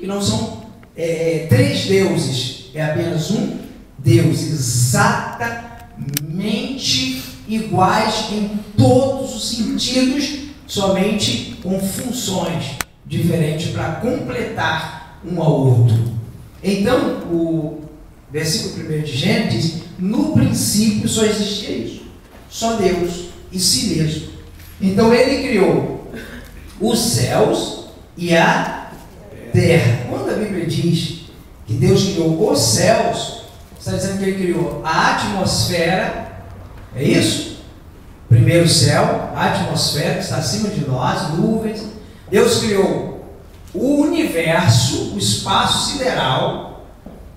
que não são três deuses, é apenas um Deus, exatamente iguais em todos os sentidos, somente com funções diferentes para completar um ao outro. Então, o versículo 1 de Gênesis, no princípio só existia isso, só Deus e si mesmo. Então ele criou os céus e a terra. Quando a Bíblia diz que Deus criou os céus, está dizendo que ele criou a atmosfera, é isso? Primeiro céu, a atmosfera que está acima de nós, nuvens. Deus criou o universo, o espaço sideral,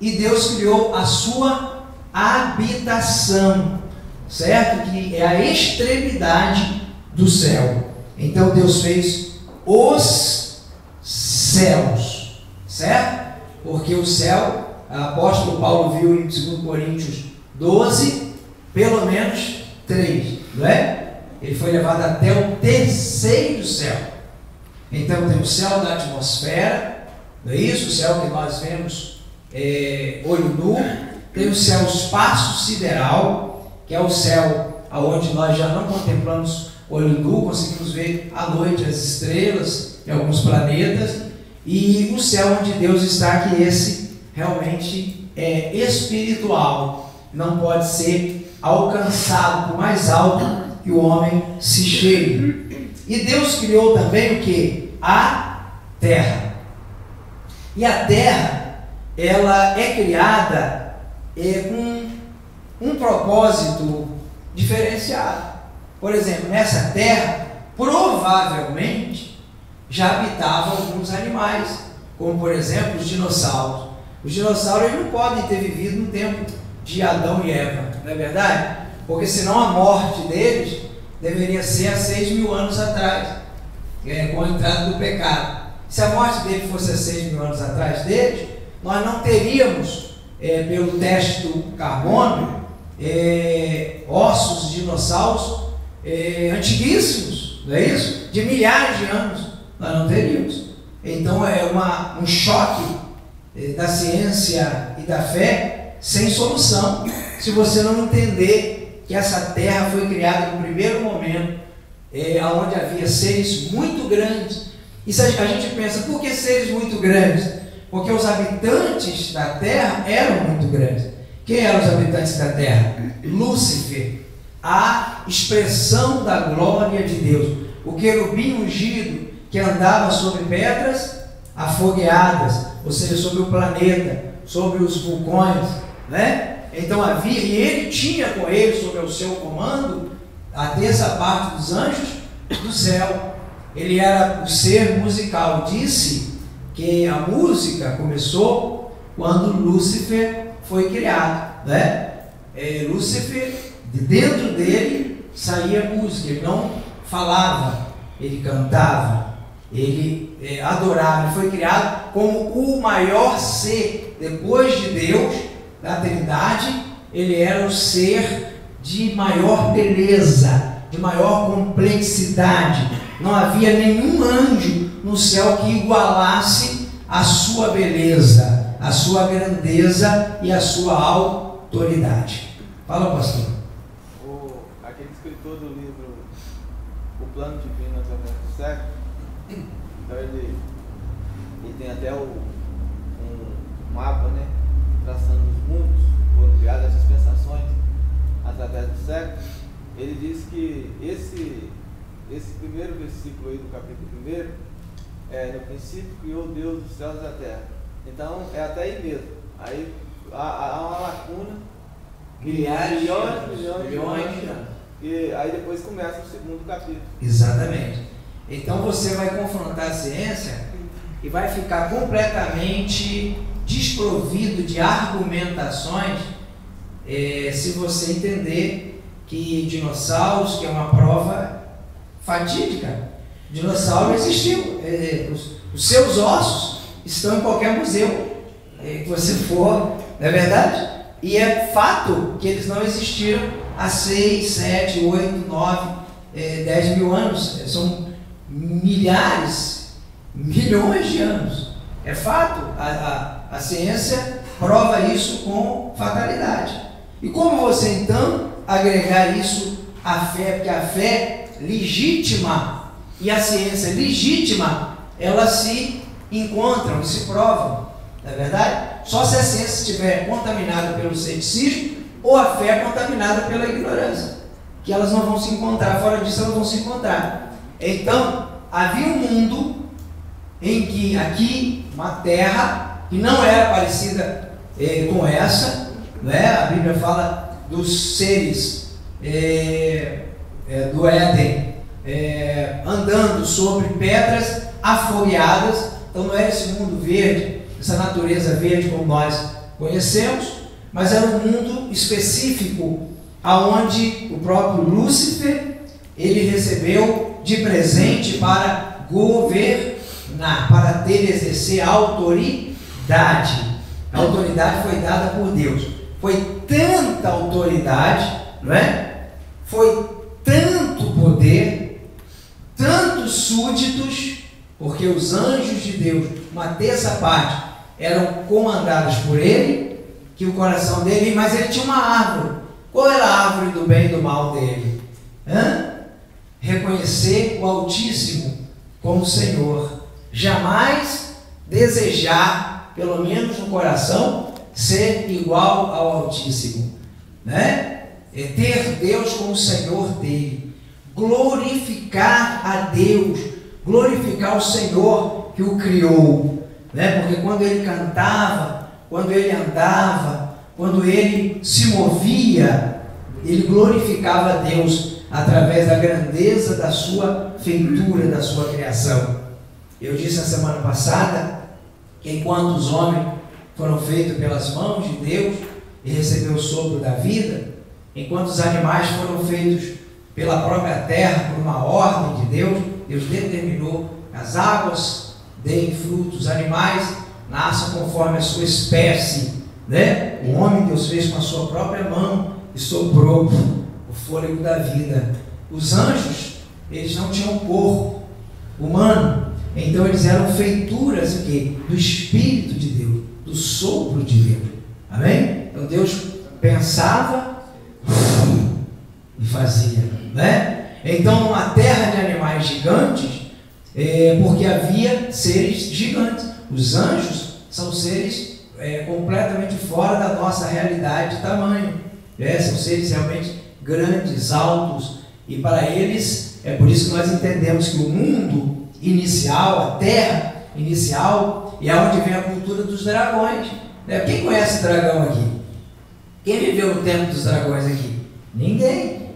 e Deus criou a sua habitação, certo? Que é a extremidade do céu. Então Deus fez os céus, certo? Porque o céu, o apóstolo Paulo viu em 2 Coríntios 12, pelo menos 3, não é? Ele foi levado até o terceiro céu. Então tem o céu da atmosfera, não é isso? O céu que nós vemos olho nu. Tem o céu espaço sideral, que é o céu aonde nós já não contemplamos olho nu, conseguimos ver à noite as estrelas e alguns planetas, e o céu onde Deus está, que esse realmente é espiritual, não pode ser alcançado por mais alto que o homem se chegue. E Deus criou também o que? A terra. E a terra, ela é criada com um propósito diferenciado. Por exemplo, nessa terra, provavelmente, já habitavam alguns animais, como por exemplo os dinossauros. Os dinossauros não podem ter vivido no tempo de Adão e Eva, não é verdade? Porque senão a morte deles deveria ser há 6.000 anos atrás, com a entrada do pecado. Se a morte dele fosse há 6.000 anos atrás deles, nós não teríamos, pelo teste do carbono, ossos de dinossauros antiguíssimos, não é isso? De milhares de anos, nós não teríamos. Então é um choque da ciência e da fé sem solução, se você não entender que essa terra foi criada no primeiro momento, onde havia seres muito grandes. E se a gente pensa, por que seres muito grandes? Porque os habitantes da terra eram muito grandes. Quem eram os habitantes da terra? Lúcifer, a expressão da glória de Deus, o querubim ungido que andava sobre pedras afogueadas, ou seja, sobre o planeta, sobre os vulcões, né? Então havia, e ele tinha com ele, sob o seu comando, a terça parte dos anjos do céu. Ele era o ser musical. Disse que a música começou quando Lúcifer foi criado, né? Lúcifer, de dentro dele saía música. Ele não falava, ele cantava, ele adorava. Ele foi criado como o maior ser depois de Deus, da Trindade. Ele era o ser de maior beleza, de maior complexidade. Não havia nenhum anjo no céu que igualasse a sua beleza, a sua grandeza e a sua autoridade. Fala, pastor. Aquele escritor do livro O Plano Divino através do Século, então ele tem até um mapa, né, traçando os mundos, foram criadas essas dispensações através do século. Ele diz que esse primeiro versículo aí do capítulo 1, no princípio criou Deus os céus e a terra. Então é até aí mesmo. Aí há uma lacuna, milhões de anos. E aí depois começa o segundo capítulo. Exatamente. Então você vai confrontar a ciência e vai ficar completamente desprovido de argumentações, se você entender que dinossauros, que é uma prova fatídica, dinossauro existiu. Os seus ossos estão em qualquer museu que você for, não é verdade? E é fato que eles não existiram há 6, 7, 8, 9, 10 mil anos. São milhares, milhões de anos. É fato, a ciência prova isso com fatalidade. E como você então agregar isso à fé? Porque a fé legítima e a ciência legítima, elas se encontram e se provam, não é verdade? Só se a ciência estiver contaminada pelo ceticismo ou a fé contaminada pela ignorância, que elas não vão se encontrar, fora disso elas vão se encontrar. Então, havia um mundo em que aqui, uma terra que não era parecida com essa, né? A Bíblia fala dos seres do Éden andando sobre pedras afogueadas. Então não era esse mundo verde, essa natureza verde como nós conhecemos, mas era um mundo específico aonde o próprio Lúcifer ele recebeu de presente para governar, para exercer a autoridade. A autoridade foi dada por Deus. Foi tanta autoridade, não é? Foi tanto poder, tantos súditos, porque os anjos de Deus, uma terça parte, eram comandados por ele, que o coração dele, mas ele tinha uma árvore. Qual era a árvore do bem e do mal dele? Reconhecer o Altíssimo como Senhor. Jamais desejar, pelo menos no coração, ser igual ao Altíssimo, né? Ter Deus como Senhor dele, glorificar a Deus, glorificar o Senhor que o criou, né? Porque quando ele cantava, quando ele andava, quando ele se movia, ele glorificava a Deus através da grandeza da sua feitura, da sua criação. Eu disse na semana passada que enquanto os homens foram feitos pelas mãos de Deus e recebeu o sopro da vida, enquanto os animais foram feitos pela própria terra, por uma ordem de Deus, Deus determinou que as águas deem frutos, os animais nasçam conforme a sua espécie, né? O homem Deus fez com a sua própria mão e soprou o fôlego da vida. Os anjos, eles não tinham corpo humano, então eles eram feituras do Espírito de Deus, do sopro de Deus. Amém? Então Deus pensava e fazia, né? Então uma terra de animais gigantes, porque havia seres gigantes. Os anjos são seres completamente fora da nossa realidade de tamanho, são seres realmente grandes, altos, e para eles, é por isso que nós entendemos que o mundo inicial, a terra inicial, é onde vem a cultura dos dragões, né? Quem conhece dragão aqui? Quem viveu no tempo dos dragões aqui? Ninguém.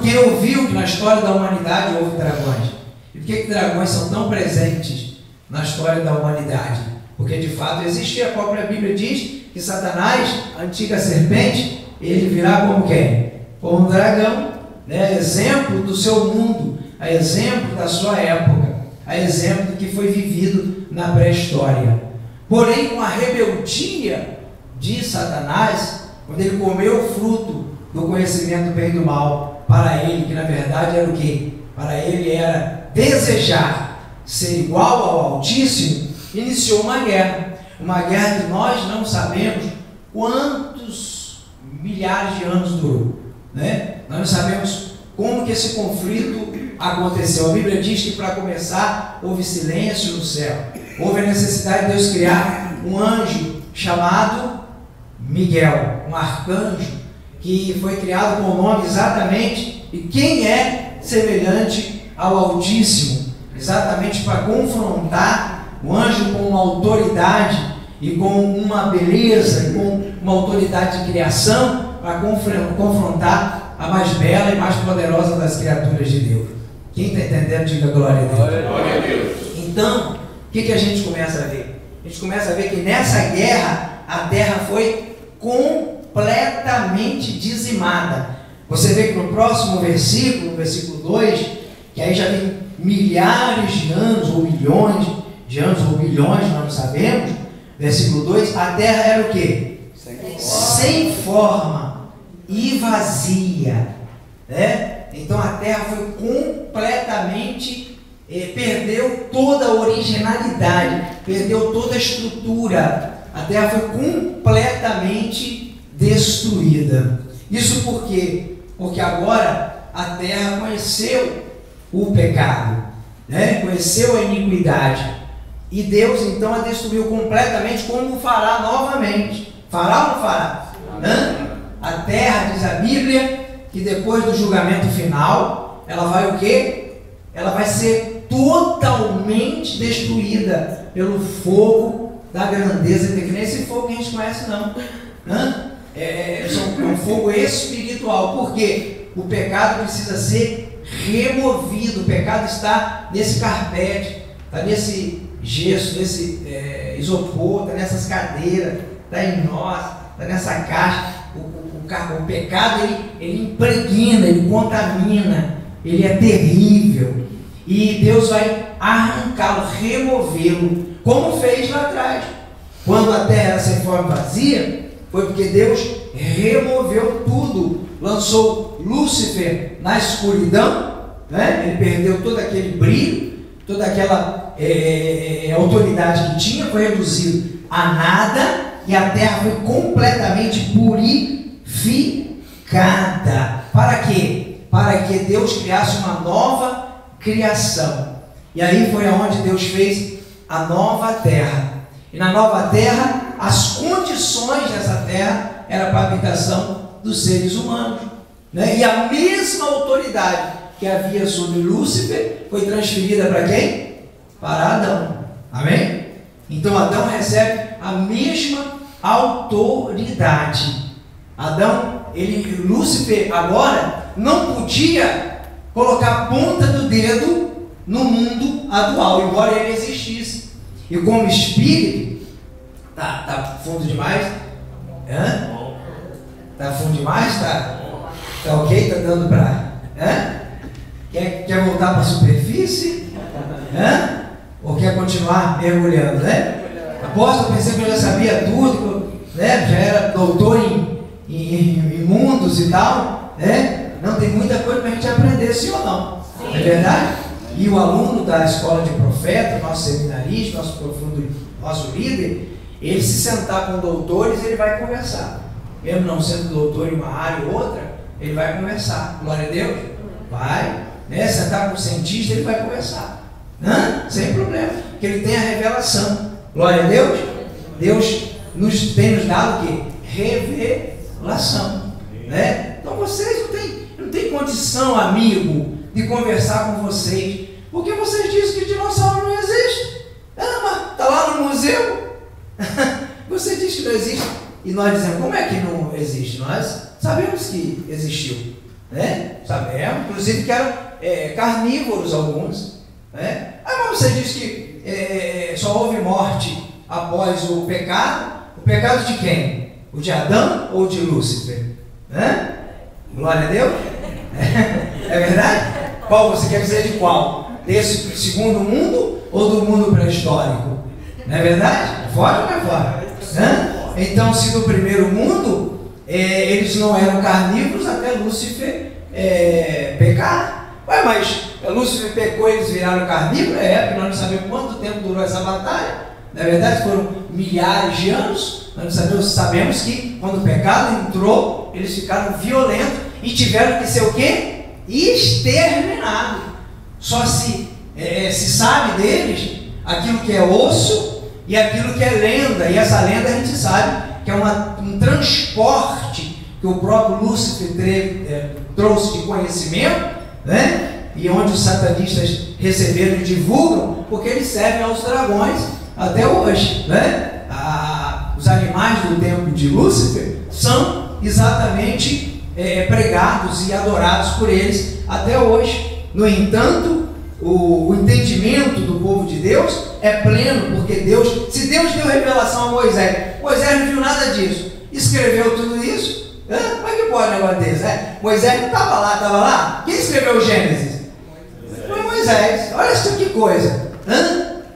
Quem ouviu que na história da humanidade houve dragões? E por que dragões são tão presentes na história da humanidade? Porque de fato existia. A própria Bíblia diz que Satanás, a antiga serpente, ele virá como quem? Como um dragão, né? Exemplo do seu mundo, a exemplo da sua época, a exemplo do que foi vivido na pré-história. Porém, com a rebeldia de Satanás, quando ele comeu o fruto do conhecimento do bem e do mal, para ele, que na verdade era o quê? Para ele era desejar ser igual ao Altíssimo, iniciou uma guerra que nós não sabemos quantos milhares de anos durou, né? Nós não sabemos como que esse conflito aconteceu. A Bíblia diz que para começar houve silêncio no céu, houve a necessidade de Deus criar um anjo chamado Miguel, um arcanjo, que foi criado com o nome exatamente, e quem é semelhante ao Altíssimo, exatamente para confrontar o anjo com uma autoridade e com uma beleza, com uma autoridade de criação, para confrontar a mais bela e mais poderosa das criaturas de Deus. Quem está entendendo, diga glória a Deus. Glória a Deus. Então, o que a gente começa a ver? A gente começa a ver que nessa guerra a terra foi completamente dizimada. Você vê que no próximo versículo, no versículo 2, que aí já tem milhares de anos, ou milhões de anos, ou bilhões, nós não sabemos. Versículo 2, a terra era o quê? Sem forma e vazia, né? Então a terra foi completamente perdeu toda a originalidade, perdeu toda a estrutura. A terra foi completamente destruída. Isso por quê? Porque agora a terra conheceu o pecado, né? Conheceu a iniquidade. E Deus então a destruiu completamente, como fará novamente. Fará ou não fará? A terra, diz a Bíblia, que depois do julgamento final, ela vai o quê? Ela vai ser totalmente destruída pelo fogo da grandeza, que nem esse fogo que a gente conhece não. É um fogo espiritual. Por quê? O pecado precisa ser removido. O pecado está nesse carpete, está nesse gesso, nesse isopor, está nessas cadeiras, está em nós, está nessa caixa. O pecado ele impregna, ele contamina, ele é terrível. E Deus vai arrancá-lo, removê-lo, como fez lá atrás. Quando a terra era sem forma vazia, foi porque Deus removeu tudo, lançou Lúcifer na escuridão, né? Ele perdeu todo aquele brilho, toda aquela autoridade que tinha, foi reduzido a nada, e a terra foi completamente purificada. Para quê? Para que Deus criasse uma nova criação. E aí foi aonde Deus fez a nova terra. E na nova terra, as condições dessa terra eram para a habitação dos seres humanos, né? E a mesma autoridade que havia sobre Lúcifer foi transferida para quem? Para Adão. Amém? Então Adão recebe a mesma autoridade. Lúcifer agora não podia colocar a ponta do dedo no mundo atual, embora ele existisse. E como espírito, tá fundo demais? Tá fundo demais? Tá ok? Tá dando para... Quer voltar para a superfície? Ou quer continuar mergulhando, né? Apóstolo, eu pensei que eu já sabia tudo, né? Já era doutor em mundos e tal, né? Não, tem muita coisa para a gente aprender, sim ou não? Sim. É verdade? E o aluno da escola de profeta, nosso seminarista, nosso líder, ele se sentar com doutores, ele vai conversar. Mesmo não sendo doutor em uma área ou outra, ele vai conversar. Glória a Deus. Vai, né? Sentar com o cientista, ele vai conversar. Sem problema, porque ele tem a revelação. Glória a Deus. Deus tem nos dado o quê? Revelação, né? Então vocês não tem condição, amigo, de conversar com vocês, porque vocês dizem que dinossauro não existe. Mas está lá no museu. Você diz que não existe, e nós dizemos, como é que não existe? Nós sabemos que existiu, né? Sabemos, inclusive que eram carnívoros alguns, né? Mas você diz que só houve morte após o pecado. O pecado de quem? O de Adão ou de Lúcifer? Glória a Deus. É verdade? Qual você quer dizer de qual? Desse segundo mundo ou do mundo pré-histórico? Não é verdade? É fora ou não é fora? Então, se no primeiro mundo eles não eram carnívoros até Lúcifer pecar. Mas Lúcifer pecou e eles viraram carnívoros? Porque nós não sabemos quanto tempo durou essa batalha. Na verdade, foram milhares de anos. Nós sabemos que quando o pecado entrou, eles ficaram violentos e tiveram que ser o quê? Exterminados. Só se sabe deles aquilo que é osso e aquilo que é lenda. E essa lenda a gente sabe que é um transporte que o próprio Lúcifer trouxe de conhecimento, né? E onde os satanistas receberam e divulgam, porque eles servem aos dragões até hoje, né? Os animais do templo de Lúcifer são exatamente pregados e adorados por eles até hoje. No entanto, o entendimento do povo de Deus é pleno, porque se Deus deu revelação a Moisés, Moisés não viu nada disso, escreveu tudo isso. Como é que pode um negócio desse? Moisés não estava lá? Quem escreveu o Gênesis? Foi Moisés. Olha isso que coisa.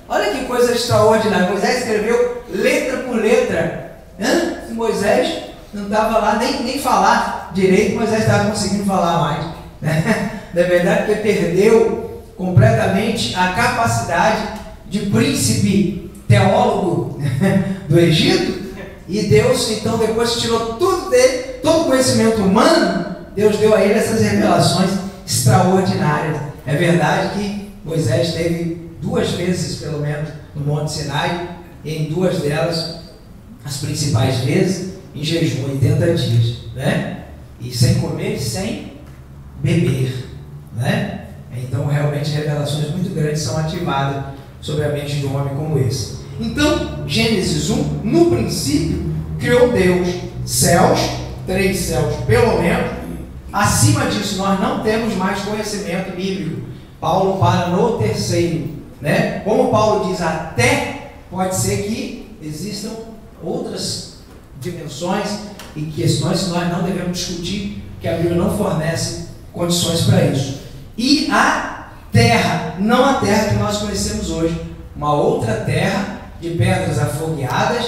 Olha que coisa extraordinária. Moisés escreveu letra por letra. Moisés não estava lá nem falar direito. Moisés estava conseguindo falar mais. Não é verdade? Porque perdeu completamente a capacidade de príncipe teólogo do Egito, e Deus, então, depois que tirou tudo dele, todo o conhecimento humano, Deus deu a ele essas revelações extraordinárias. É verdade que Moisés teve 2 vezes, pelo menos, no Monte Sinai, e em 2 delas, as principais vezes, em jejum, 80 dias, né? E sem comer e sem beber, né? Então, realmente, revelações muito grandes são ativadas sobre a mente de um homem como esse. Então, Gênesis 1, no princípio, criou Deus céus, 3 céus pelo menos. Acima disso, nós não temos mais conhecimento bíblico. Paulo para no 3º, né? Como Paulo diz, até pode ser que existam outras dimensões e questões que nós não devemos discutir, que a Bíblia não fornece condições para isso. E a terra, não a terra que nós conhecemos hoje, uma outra terra de pedras afogueadas,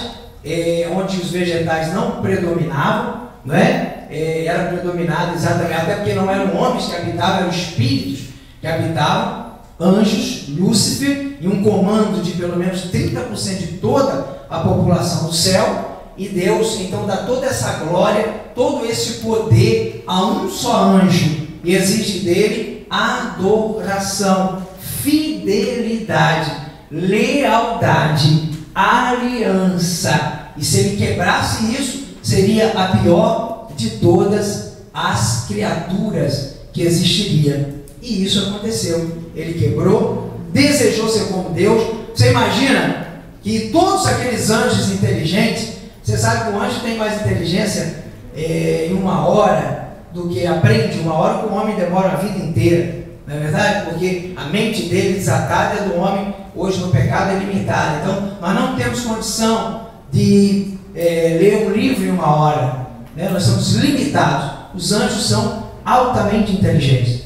onde os vegetais não predominavam, não é? Era predominado exatamente, até porque não eram homens que habitavam, eram espíritos que habitavam, anjos, Lúcifer, e um comando de pelo menos 30% de toda a população do céu. E Deus então dá toda essa glória, todo esse poder a um só anjo, e exige dele adoração, fidelidade, lealdade, aliança. E se ele quebrasse isso, seria a pior de todas as criaturas que existiria. E isso aconteceu. Ele quebrou, desejou ser como Deus. Você imagina que todos aqueles anjos inteligentes, você sabe que o anjo tem mais inteligência em 1 hora do que aprende 1 hora, que o homem demora a vida inteira, não é verdade? Porque a mente dele desatada é do homem, hoje no pecado, é limitada. Então nós não temos condição de ler um livro em 1 hora, né? Nós somos limitados. Os anjos são altamente inteligentes.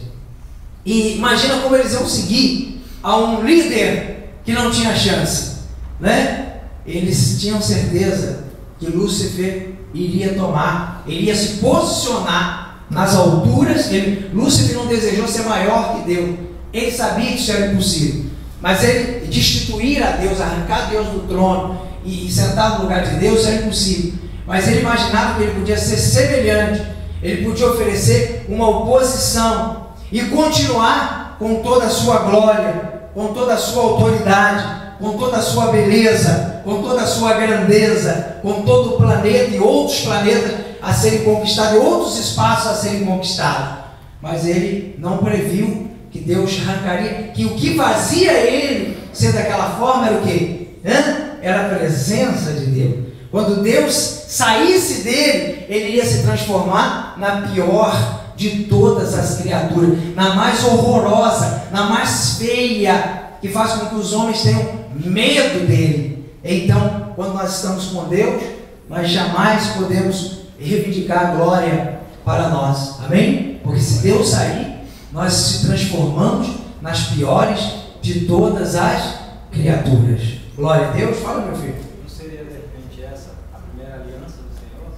E imagina como eles iam seguir a um líder que não tinha chance, né? Eles tinham certeza que Lúcifer iria tomar, iria se posicionar nas alturas. Lúcifer não desejou ser maior que Deus, ele sabia que isso era impossível, mas ele destituir a Deus, arrancar Deus do trono e sentar no lugar de Deus era impossível. Mas ele imaginava que ele podia ser semelhante, ele podia oferecer uma oposição e continuar com toda a sua glória, com toda a sua autoridade, com toda a sua beleza, com toda a sua grandeza, com todo o planeta e outros planetas a serem conquistados, e outros espaços a serem conquistados. Mas ele não previu que Deus arrancaria, que o que fazia ele ser daquela forma era o quê? Era a presença de Deus. Quando Deus saísse dele, ele iria se transformar na pior de todas as criaturas, na mais horrorosa, na mais feia, que faz com que os homens tenham medo dele. Então, quando nós estamos com Deus, nós jamais podemos reivindicar a glória para nós, amém? Porque se Deus sair, nós se transformamos nas piores de todas as criaturas. Glória a Deus. Fala, meu filho. Não seria de repente essa a primeira aliança do Senhor?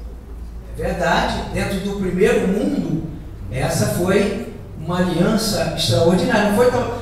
É verdade, dentro do primeiro mundo, essa foi uma aliança extraordinária.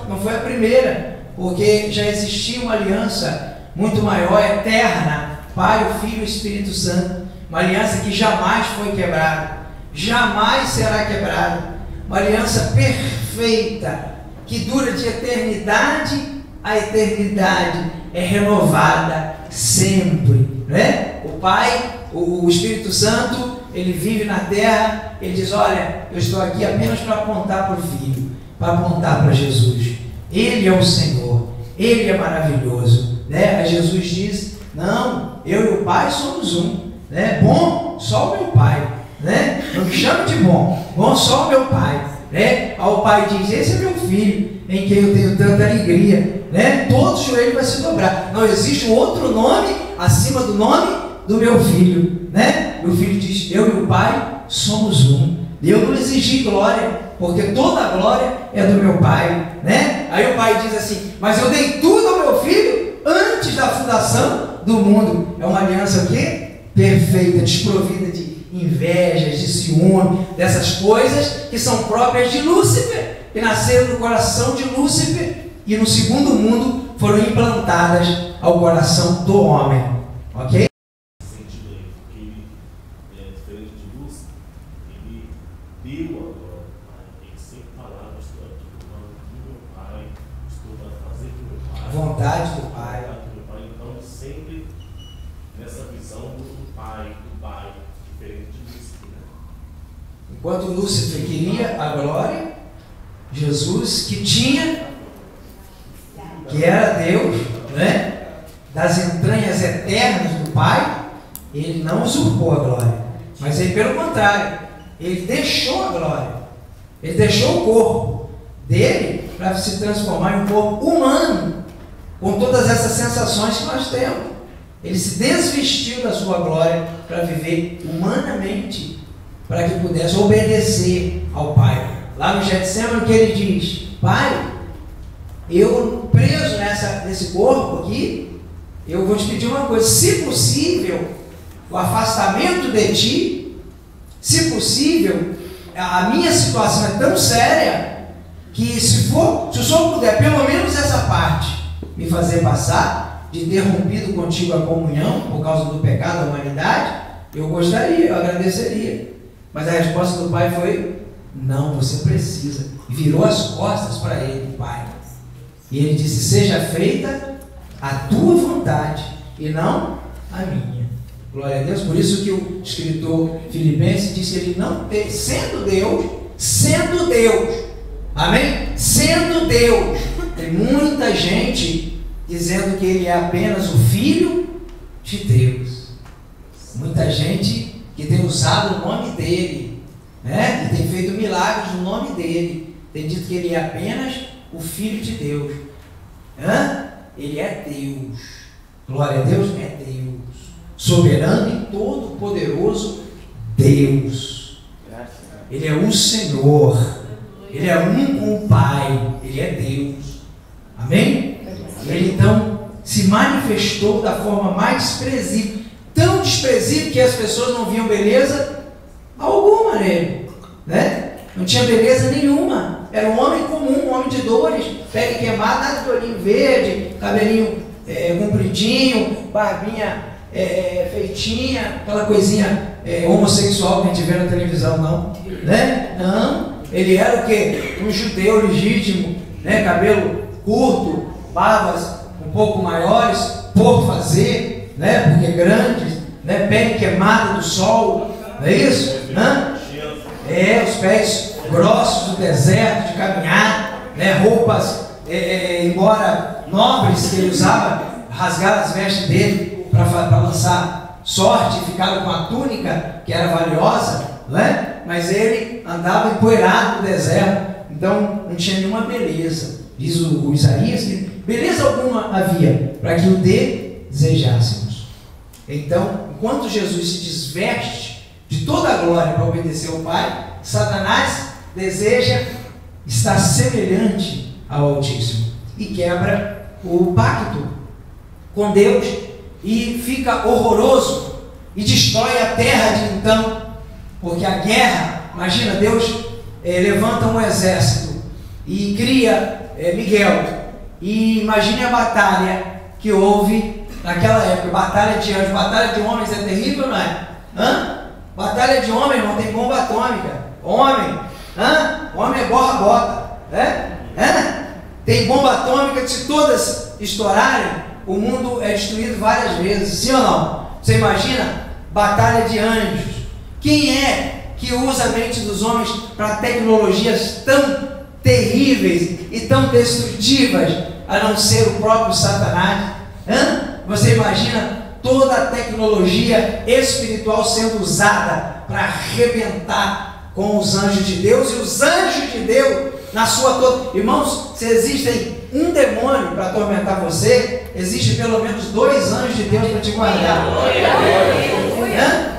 Não foi a primeira, porque já existia uma aliança muito maior, eterna, Pai, o Filho e o Espírito Santo. Uma aliança que jamais foi quebrada, jamais será quebrada. Uma aliança perfeita, que dura de eternidade a eternidade, é renovada sempre, né? O Pai, o Espírito Santo, ele vive na terra. Ele diz: olha, eu estou aqui apenas para apontar para o Filho, para apontar para Jesus. Ele é o Senhor, Ele é maravilhoso, né? Aí Jesus diz: não, eu e o Pai somos um, né? Bom só o meu Pai, né? Não me chame de bom só o meu Pai, né? Aí o Pai diz: esse é meu Filho, em quem eu tenho tanta alegria, né? Todo joelho vai se dobrar. Não existe um outro nome acima do nome do meu Filho, né? O Filho diz: eu e o Pai somos um. E eu não exigi glória, porque toda a glória é do meu Pai, né? Aí o Pai diz assim: mas eu dei tudo ao meu Filho antes da fundação do mundo. É uma aliança o quê? Perfeita, desprovida de invejas, de ciúme, dessas coisas que são próprias de Lúcifer. que nasceram no coração de Lúcifer e no segundo mundo foram implantadas ao coração do homem. Ok? Sentido aí, porque ele é diferente de Lúcifer, ele deu agora ao Pai, ele sempre falava, estou aqui por causa do meu Pai, estou para fazer do meu Pai. A vontade do Pai. Então, sempre nessa visão do Pai, diferente de Lúcifer, né? Enquanto Lúcifer queria a glória, Jesus, que era Deus, né, das entranhas eternas do Pai, ele não usurpou a glória, mas ele, pelo contrário, ele deixou a glória, ele deixou o corpo dele para se transformar em um corpo humano, com todas essas sensações que nós temos. Ele se desvestiu da sua glória para viver humanamente, para que pudesse obedecer ao Pai. Lá no Getsemane, o que ele diz? Pai, eu preso nesse corpo aqui, eu vou te pedir uma coisa, se possível, o afastamento de ti, se possível, a minha situação é tão séria, que se o Senhor puder, pelo menos essa parte, me fazer passar, de ter rompido contigo a comunhão, por causa do pecado da humanidade, eu gostaria, eu agradeceria. Mas a resposta do Pai foi, não, você precisa. E virou as costas para ele, o Pai. E ele disse, seja feita a tua vontade e não a minha. Glória a Deus. Por isso que o escritor Filipenses disse que ele não tem, sendo Deus, amém? Sendo Deus. Tem muita gente dizendo que ele é apenas o Filho de Deus. Muita gente que tem usado o nome dele, né? E tem feito milagres no nome dele. Tem dito que ele é apenas o Filho de Deus. Ele é Deus. Glória a Deus, é Deus. Soberano e todo-poderoso Deus. Ele é o Senhor. Ele é um com o Pai. Ele é Deus. Amém? Ele então se manifestou da forma mais desprezível. Tão desprezível que as pessoas não viam beleza alguma nele, né? Não tinha beleza nenhuma. Era um homem comum, um homem de dores, pele queimada, nada de olhinho verde, cabelinho compridinho, barbinha feitinha, aquela coisinha homossexual que a gente vê na televisão, não, né? Não, ele era o quê? Um judeu legítimo, né? Cabelo curto, barbas um pouco maiores, por fazer, né? Porque grandes, né? Pele queimada do sol, não é isso? Né? Os pés grossos do deserto, de caminhar, né? Roupas, embora nobres que ele usava, rasgaram as vestes dele para lançar sorte, e ficaram com a túnica que era valiosa, né? Mas ele andava empoeirado no deserto, então não tinha nenhuma beleza. Diz o Isaías que beleza alguma havia para que o desejássemos. Então, enquanto Jesus se desveste de toda a glória para obedecer ao Pai, Satanás deseja estar semelhante ao Altíssimo e quebra o pacto com Deus e fica horroroso e destrói a terra de então, porque a guerra, imagina, Deus levanta um exército e cria Miguel, e imagine a batalha que houve naquela época. Batalha de anjos, batalha de homens é terrível, não é? Batalha de homem não tem bomba atômica. Homem é borra-bota, tem bomba atômica que, se todas estourarem, o mundo é destruído várias vezes, sim ou não? Você imagina? Batalha de anjos. Quem é que usa a mente dos homens para tecnologias tão terríveis e tão destrutivas, a não ser o próprio Satanás? Você imagina toda a tecnologia espiritual sendo usada para arrebentar com os anjos de Deus, e os anjos de Deus na sua toda. Irmãos, se existem um demônio para atormentar você, existe pelo menos 2 anjos de Deus para te guardar.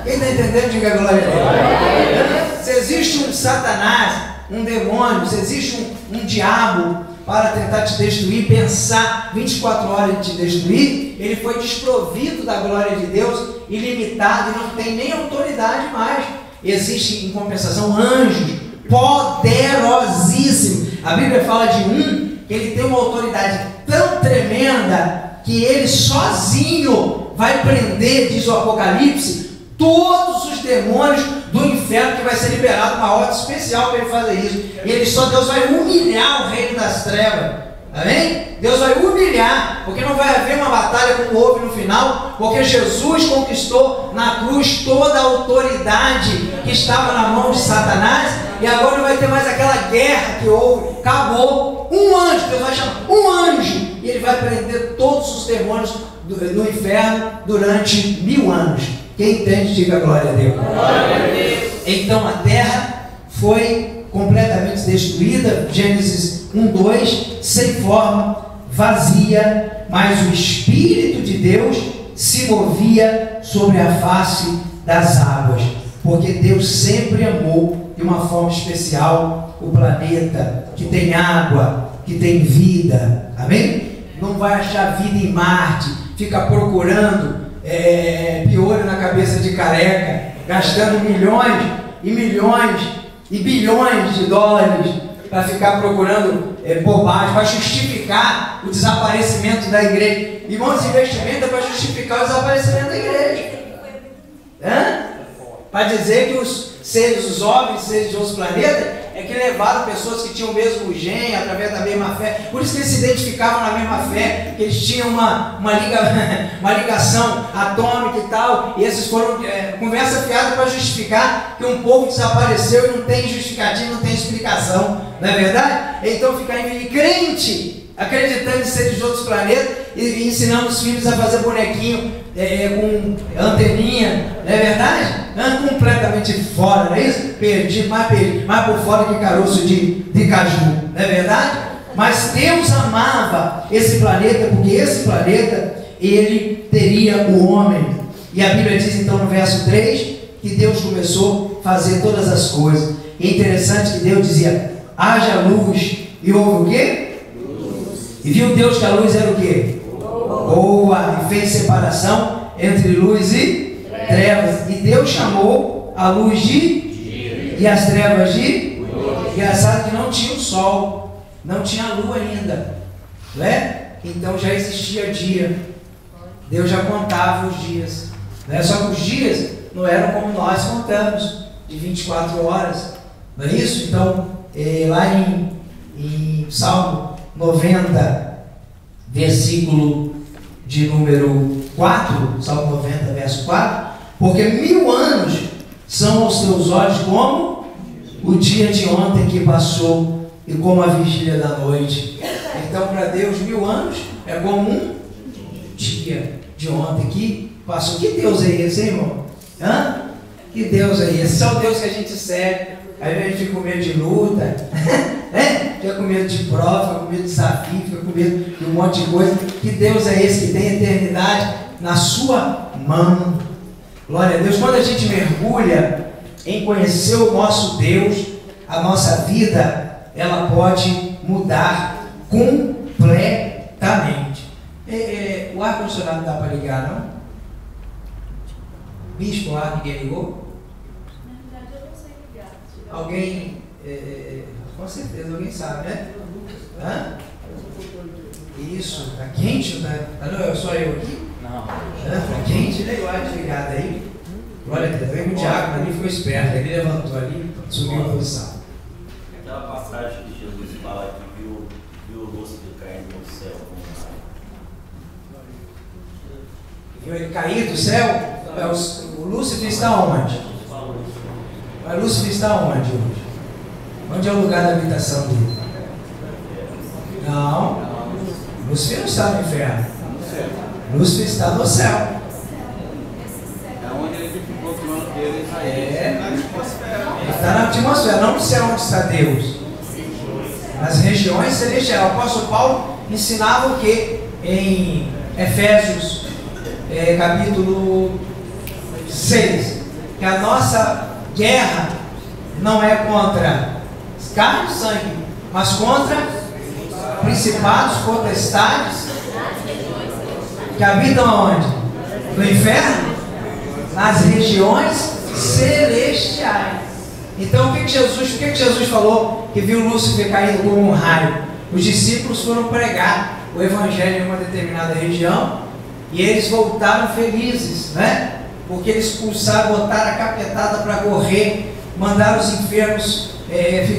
Quem está entendendo, diga glória a Deus. Se existe um Satanás, um demônio, se existe um diabo para tentar te destruir, pensar 24 horas em te destruir, ele foi desprovido da glória de Deus, ilimitado, e não tem nem autoridade mais. Existem, em compensação, anjos poderosíssimos. A Bíblia fala de um que ele tem uma autoridade tão tremenda que ele sozinho vai prender, diz o Apocalipse, todos os demônios do inferno, que vai ser liberado uma ordem especial para ele fazer isso. E Deus vai humilhar o reino das trevas. Amém? Deus vai humilhar, porque não vai haver uma batalha como houve no final, porque Jesus conquistou na cruz toda a autoridade que estava na mão de Satanás, e agora não vai ter mais aquela guerra que houve. Acabou. Um anjo, Deus vai chamar um anjo, e ele vai prender todos os demônios do inferno durante 1000 anos. Quem entende, diga glória a Deus. Glória a Deus. Então a terra foi completamente destruída, Gênesis 1:2, sem forma, vazia, mas o Espírito de Deus se movia sobre a face das águas, porque Deus sempre amou de uma forma especial o planeta, que tem água, que tem vida. Amém? Não vai achar vida em Marte, fica procurando piolho na cabeça de careca, gastando milhões e milhões e bilhões de dólares para ficar procurando bobagem, para justificar o desaparecimento da igreja. Irmãos, investimento é para justificar o desaparecimento da igreja. Para dizer que os homens, seres de outros planetas, é que levaram pessoas que tinham o mesmo gene, através da mesma fé. Por isso que eles se identificavam na mesma fé, que eles tinham uma ligação atômica e tal. E esses foram conversa fiada para justificar que um povo desapareceu e não tem justificativa, não tem explicação. Não é verdade? Então ficar em crente, acreditando em seres de outros planetas e ensinando os filhos a fazer bonequinho com anteninha, não é verdade? Completamente fora, não é isso? Perdido, mais por fora que caroço de caju, não é verdade? Mas Deus amava esse planeta, porque esse planeta, ele teria o homem. E a Bíblia diz então no verso 3, que Deus começou a fazer todas as coisas. E é interessante que Deus dizia, haja luz, e houve o quê? Luz. E viu Deus que a luz era o quê? Boa, e fez separação entre luz e trevas. E Deus chamou a luz de dia e as trevas de noite. Engraçado que não tinha o sol, não tinha a lua ainda, né? Então já existia dia. Deus já contava os dias, né? Só que os dias não eram como nós contamos, de 24 horas, não é isso? Então, lá em Salmo 90, versículo de número 4, Salmo 90, verso 4, porque 1000 anos são aos teus olhos como o dia de ontem que passou e como a vigília da noite. Então, para Deus, 1000 anos é como um dia de ontem que passou. Que Deus é esse, hein, irmão? Que Deus é esse? Esse é o Deus que a gente segue. Aí a gente fica com medo de luta, fica com medo de prova, fica com medo de desafio, fica com medo de um monte de coisa. Que Deus é esse que tem a eternidade na sua mão? Glória a Deus. Quando a gente mergulha em conhecer o nosso Deus, a nossa vida, ela pode mudar completamente. O ar-condicionado não dá para ligar, não? Bispo, o ar ninguém ligou? Alguém, com certeza alguém sabe, né? Isso, tá quente? Não, só eu aqui? Não. Tá quente, né? O ar desligado aí. Glória a Deus, veio muito de água, ali ficou esperto, ele levantou ali, subiu a posição. Aquela passagem que Jesus fala que viu o Lúcifer caindo do céu. Viu ele cair do céu? O Lúcifer está onde? Mas Lúcifer está onde hoje? Onde é o lugar da habitação dele? Não. Lúcifer não está no inferno. Lúcifer está no céu. É onde ele ficou o trono dele. Na atmosfera. Está na atmosfera, não no céu onde está Deus. Nas regiões celestiais. O apóstolo Paulo ensinava o que? Em Efésios, capítulo 6. Que a nossa guerra não é contra carne e sangue, mas contra principados, potestades que habitam aonde? No inferno? Nas regiões celestiais. Então o que Jesus falou que viu Lúcifer caindo como um raio? Os discípulos foram pregar o evangelho em uma determinada região e eles voltaram felizes, né? Porque eles expulsaram, botaram a capetada para correr, mandaram os enfermos,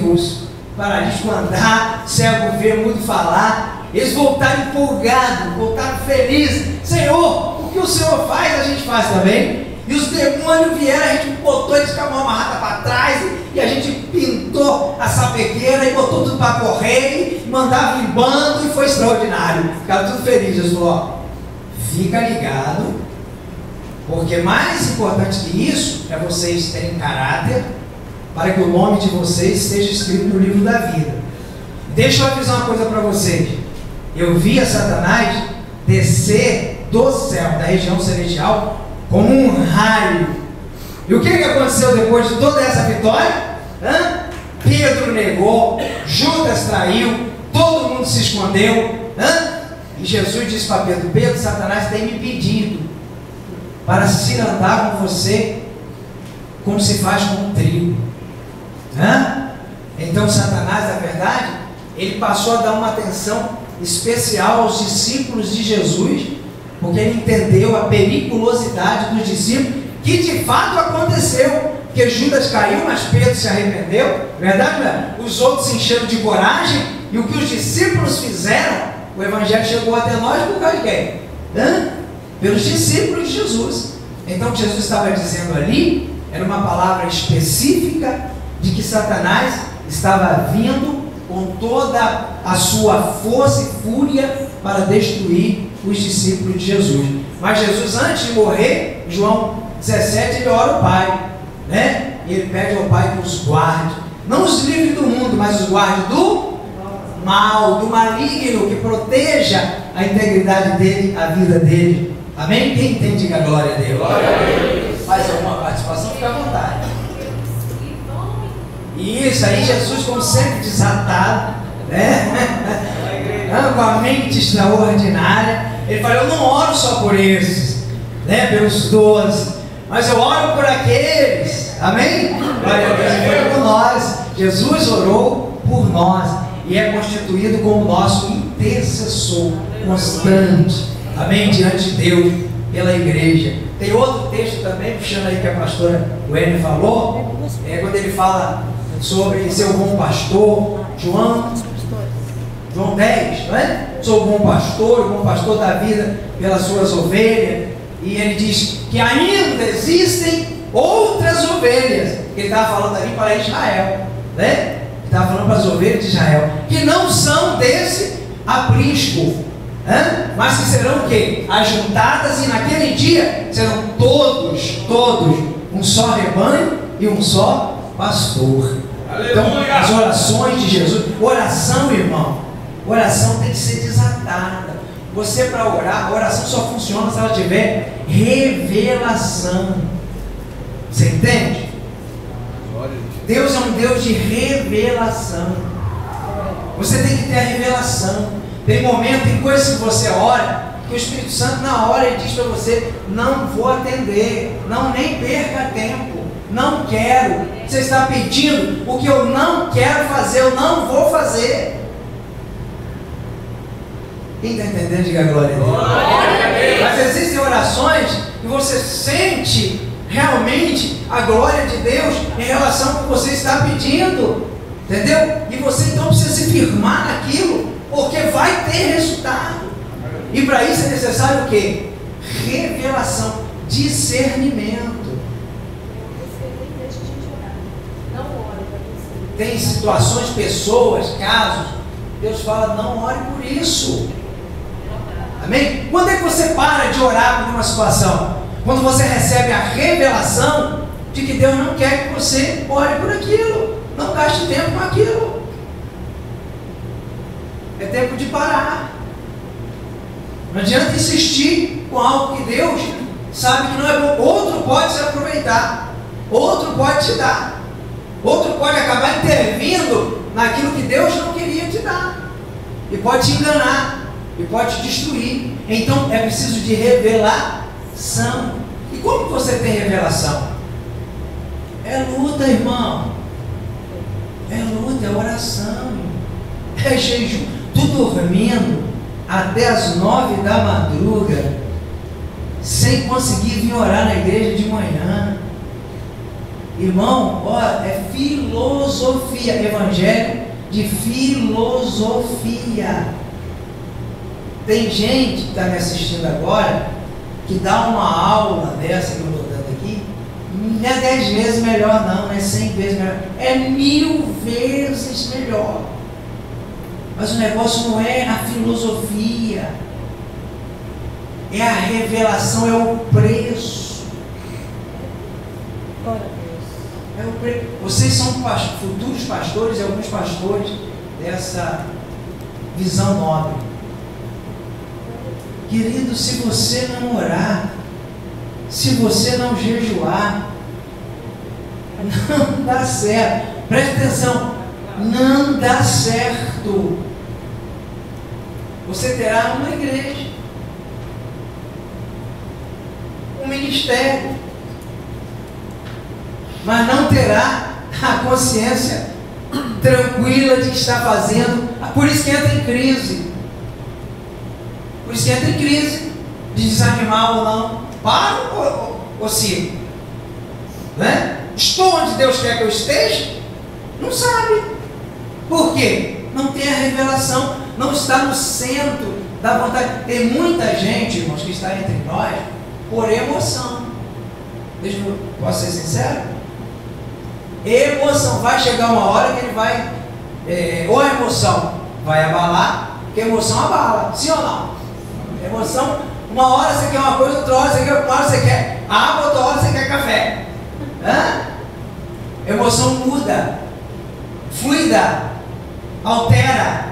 os paralíticos andar, cego ver, mudo falar. Eles voltaram empolgados, voltaram felizes. Senhor, o que o Senhor faz, a gente faz também. E os demônios vieram, a gente botou eles com a mão amarrada para trás, e a gente pintou a sapequeira e botou tudo para correr, e mandava em bando, e foi extraordinário. Ficaram tudo felizes. Jesus falou: ó, fica ligado, porque mais importante que isso é vocês terem caráter, para que o nome de vocês seja escrito no livro da vida. Deixa eu avisar uma coisa para vocês. Eu via Satanás descer do céu, da região celestial, como um raio. E o que aconteceu depois de toda essa vitória? Pedro negou, Judas traiu, todo mundo se escondeu. E Jesus disse para Pedro: Pedro, Satanás tem me pedido para se andar com você como se faz com um trigo. Então Satanás, na verdade, ele passou a dar uma atenção especial aos discípulos de Jesus, porque ele entendeu a periculosidade dos discípulos, que de fato aconteceu, porque Judas caiu, mas Pedro se arrependeu, verdade, né? Os outros se encheram de coragem, e o que os discípulos fizeram, o evangelho chegou até nós por causa de quem? Pelos discípulos de Jesus. Então o que Jesus estava dizendo ali era uma palavra específica de que Satanás estava vindo com toda a sua força e fúria para destruir os discípulos de Jesus. Mas Jesus, antes de morrer, João 17, ele ora ao Pai, né? E ele pede ao Pai que os guarde, não os livre do mundo, mas os guarde do mal, do maligno, que proteja a integridade dele, a vida dele. Amém? Quem entende, diga glória a Deus. Glória a Deus. Faz alguma participação, fica à vontade. E isso aí, Jesus, como sempre, desatado, né? Com a mente extraordinária, ele falou: eu não oro só por esses, né? Pelos 12, mas eu oro por aqueles. Amém? Glória a Deus. Foi por nós. Jesus orou por nós e é constituído como nosso intercessor constante, amém? Diante de Deus, pela igreja. Tem outro texto também, puxando aí que a pastora Wene falou, quando ele fala sobre ser o bom pastor, João 10, não é? Sou o bom pastor da vida pelas suas ovelhas. E ele diz que ainda existem outras ovelhas. Ele estava falando ali para Israel, né? Ele estava falando para as ovelhas de Israel, que não são desse aprisco, mas que serão o quê? Ajuntadas, e naquele dia serão todos, um só rebanho e um só pastor. Então, as orações de Jesus, oração, irmão, oração tem que ser desatada. Você, para orar, a oração só funciona se ela tiver revelação. Você entende? Deus é um Deus de revelação. Você tem que ter a revelação. Tem momento, tem coisas que você ora, que o Espírito Santo na hora ele diz para você: não vou atender, não, nem perca tempo, não quero. Você está pedindo o que eu não quero fazer, eu não vou fazer. Quem está entendendo, diga glória a Deus. Mas existem orações que você sente realmente a glória de Deus em relação ao que você está pedindo, entendeu? E você então precisa se firmar naquilo, porque vai ter resultado. E para isso é necessário o quê? Revelação, discernimento. Tem situações, pessoas, casos, Deus fala: não ore por isso. Amém? Quando é que você para de orar por uma situação? Quando você recebe a revelação de que Deus não quer que você ore por aquilo. Não gaste tempo com aquilo. É tempo de parar. Não adianta insistir com algo que Deus sabe que não é bom. Outro pode se aproveitar, outro pode te dar, outro pode acabar intervindo naquilo que Deus não queria te dar, e pode te enganar, e pode te destruir. Então é preciso de revelação. E como você tem revelação? É luta, irmão. É luta, é oração, é jejum. Tu dormindo até as 9 da madruga, sem conseguir vir orar na igreja de manhã. Irmão, ó, é filosofia, evangelho de filosofia. Tem gente que está me assistindo agora que dá uma aula dessa que eu estou dando aqui, não é 10 vezes melhor não, não é 100 vezes melhor, é 1000 vezes melhor. Mas o negócio não é a filosofia, é a revelação, é o preço. É o preço. Vocês são futuros pastores e alguns pastores dessa visão nobre. Querido, se você não orar, se você não jejuar, não dá certo. Preste atenção, não dá certo. Você terá uma igreja, um ministério, mas não terá a consciência tranquila de que está fazendo. Por isso que entra em crise. Por isso que entra em crise de desanimar ou não. Paro ou sigo? Né? Estou onde Deus quer que eu esteja? Não sabe. Por quê? Não tem a revelação, não está no centro da vontade. Tem muita gente, irmãos, que está entre nós por emoção. Posso ser sincero? Emoção. Vai chegar uma hora que ele vai, ou a emoção vai abalar, porque a emoção abala, sim ou não? Emoção, uma hora você quer uma coisa, outra hora você quer, uma hora você quer água, outra hora você quer café. Emoção muda, fluida, altera.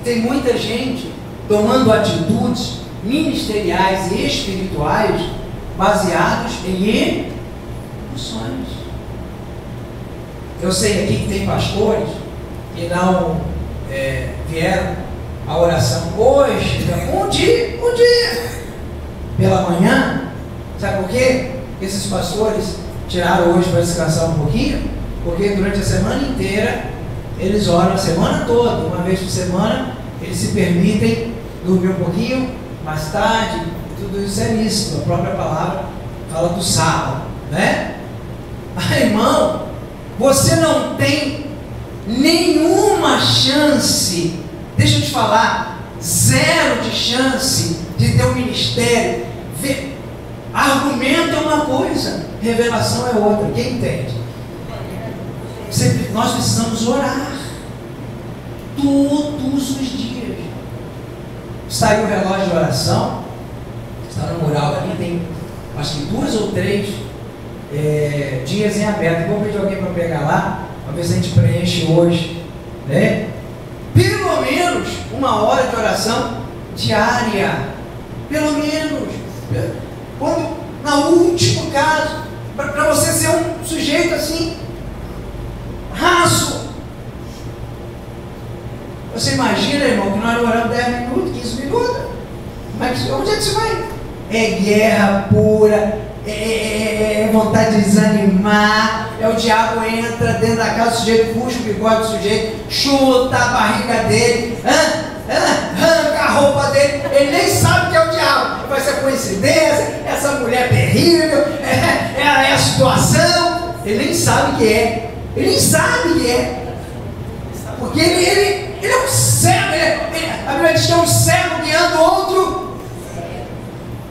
Tem muita gente tomando atitudes ministeriais e espirituais baseados em emoções. Eu sei aqui que tem pastores que não vieram a oração hoje, um dia, pela manhã. Sabe por quê? Esses pastores tiraram hoje para descansar um pouquinho, porque durante a semana inteira eles oram a semana toda, uma vez por semana. Eles se permitem dormir um pouquinho mais tarde. Tudo isso é lícito, a própria palavra fala do sábado, né? Irmão, você não tem nenhuma chance, deixa eu te falar, zero de chance de ter um ministério. Argumento é uma coisa, revelação é outra. Quem entende? Nós precisamos orar todos os dias. Está aí o relógio de oração, está no mural ali, tem acho que 2 ou 3 dias em aberto. Vou pedir alguém para pegar lá, para ver se a gente preenche hoje, né? Pelo menos 1 hora de oração diária, pelo menos. Quando, no último caso, para você ser um sujeito assim, raso. Você imagina, irmão, que nós oramos 10 minutos, 15 minutos. Mas onde é que você vai? É guerra pura, é vontade de desanimar. O diabo entra dentro da casa, o sujeito puxa o bigode do sujeito, chuta a barriga dele, arranca a roupa dele. Ele nem sabe que é o diabo. Vai ser coincidência, essa mulher terrível, é a situação. Ele nem sabe que é. Ele nem sabe que é. Porque ele é um cego. A Bíblia diz que é um cego guiando outro.